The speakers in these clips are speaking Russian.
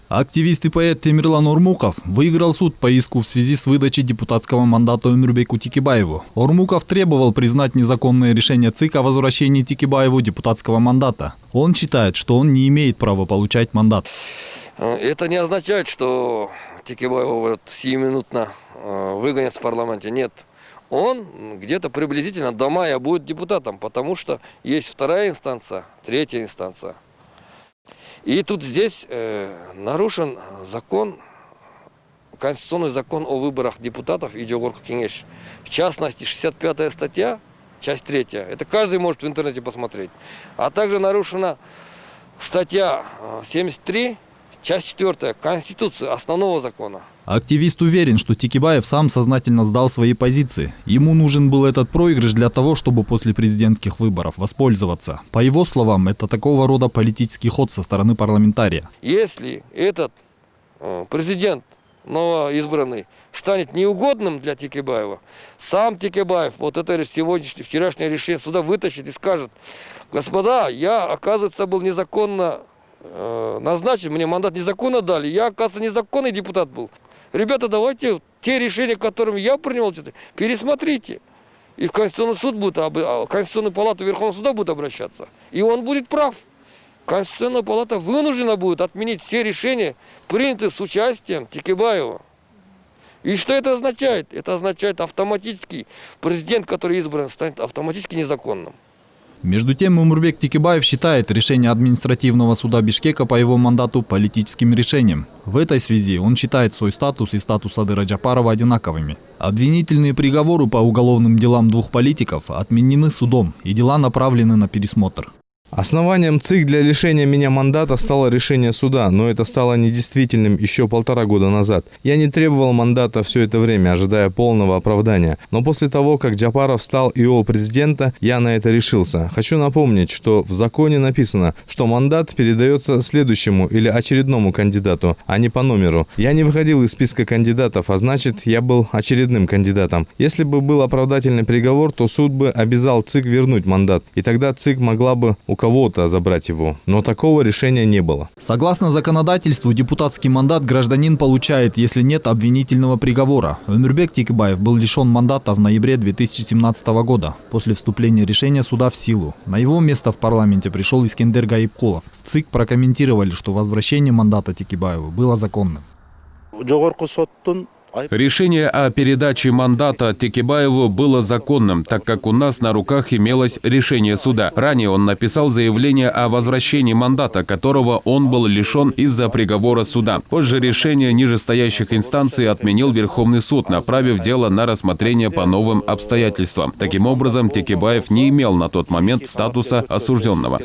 Активист и поэт Темирлан Ормуков выиграл суд по иску в связи с выдачей депутатского мандата Өмурбеку Текебаеву. Ормуков требовал признать незаконное решение ЦИК о возвращении Текебаеву депутатского мандата. Он считает, что он не имеет права получать мандат. Это не означает, что Текебаева сиюминутно выгонят с парламента. Нет. Он где-то приблизительно до мая будет депутатом, потому что есть вторая инстанция, третья инстанция. И тут здесь нарушен закон, конституционный закон о выборах депутатов и Жогорку Кеңеш. В частности, 65-я статья, часть 3, это каждый может в интернете посмотреть. А также нарушена статья 73, часть 4 Конституции, основного закона. Активист уверен, что Текебаев сам сознательно сдал свои позиции. Ему нужен был этот проигрыш для того, чтобы после президентских выборов воспользоваться. По его словам, это такого рода политический ход со стороны парламентария. Если этот президент новоизбранный станет неугодным для Текебаева, сам Текебаев вот это вчерашнее решение суда вытащит и скажет: господа, я, оказывается, был незаконно назначен, мне мандат незаконно дали, я, оказывается, незаконный депутат был. Ребята, давайте те решения, которыми я принимал, пересмотрите. И в Конституционный суд будет, Конституционную палату Верховного суда будет обращаться. И он будет прав. Конституционная палата вынуждена будет отменить все решения, принятые с участием Текебаева. И что это означает? Это означает автоматически президент, который избран, станет автоматически незаконным. Между тем, Өмурбек Текебаев считает решение административного суда Бишкека по его мандату политическим решением. В этой связи он считает свой статус и статус Адыра Джапарова одинаковыми. Обвинительные приговоры по уголовным делам двух политиков отменены судом, и дела направлены на пересмотр. Основанием ЦИК для лишения меня мандата стало решение суда, но это стало недействительным еще 1,5 года назад. Я не требовал мандата все это время, ожидая полного оправдания. Но после того, как Джапаров стал ИО президента, я на это решился. Хочу напомнить, что в законе написано, что мандат передается следующему или очередному кандидату, а не по номеру. Я не выходил из списка кандидатов, а значит, я был очередным кандидатом. Если бы был оправдательный приговор, то суд бы обязал ЦИК вернуть мандат, и тогда ЦИК могла бы у кого-то забрать его. Но такого решения не было. Согласно законодательству, депутатский мандат гражданин получает, если нет обвинительного приговора. Өмурбек Текебаев был лишен мандата в ноябре 2017 года, после вступления решения суда в силу. На его место в парламенте пришел Искендер Гайыпкулов. В ЦИК прокомментировали, что возвращение мандата Текебаеву было законным. Решение о передаче мандата Текебаеву было законным, так как у нас на руках имелось решение суда. Ранее он написал заявление о возвращении мандата, которого он был лишен из-за приговора суда. Позже решение нижестоящих инстанций отменил Верховный суд, направив дело на рассмотрение по новым обстоятельствам. Таким образом, Текебаев не имел на тот момент статуса осужденного.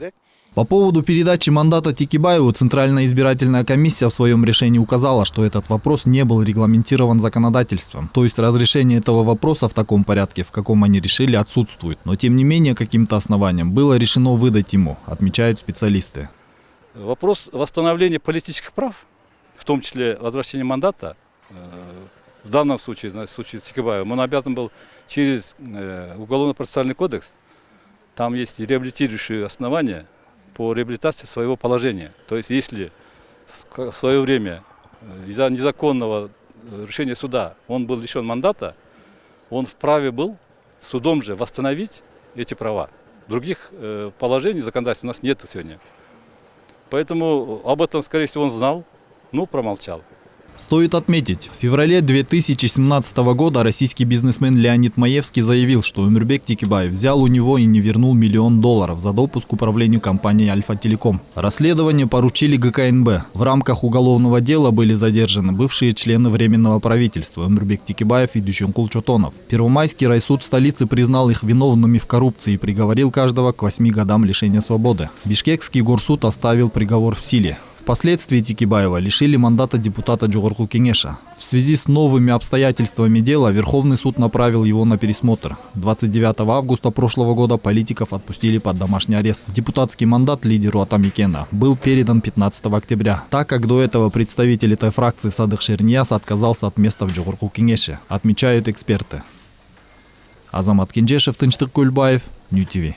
По поводу передачи мандата Текебаеву Центральная избирательная комиссия в своем решении указала, что этот вопрос не был регламентирован законодательством. То есть разрешение этого вопроса в таком порядке, в каком они решили, отсутствует. Но тем не менее, каким-то основанием было решено выдать ему, отмечают специалисты. Вопрос восстановления политических прав, в том числе возвращения мандата, в данном случае, в случае с Текебаевым, он обязан был через Уголовно-процессуальный кодекс. Там есть реабилитирующие основания по реабилитации своего положения. То есть, если в свое время из-за незаконного решения суда он был лишен мандата, он вправе был судом же восстановить эти права. Других положений законодательства у нас нет сегодня. Поэтому об этом, скорее всего, он знал, но промолчал. Стоит отметить, в феврале 2017 года российский бизнесмен Леонид Маевский заявил, что Өмурбек Текебаев взял у него и не вернул $1 миллион за допуск к управлению компанией Альфа-Телеком. Расследование поручили ГКНБ. В рамках уголовного дела были задержаны бывшие члены Временного правительства Өмурбек Текебаев и Дүйшөнкул Чотонов. Первомайский райсуд столицы признал их виновными в коррупции и приговорил каждого к 8 годам лишения свободы. Бишкекский горсуд оставил приговор в силе. Впоследствии Текебаева лишили мандата депутата Жогорку Кеңеша. В связи с новыми обстоятельствами дела Верховный суд направил его на пересмотр. 29 августа прошлого года политиков отпустили под домашний арест. Депутатский мандат лидеру Атамекена был передан 15 октября, так как до этого представитель этой фракции Садых Шернияз отказался от места в Жогорку Кеңеше, отмечают эксперты. Азамат Кенжешев, Тынчтык Кульбаев, Нью ТВ.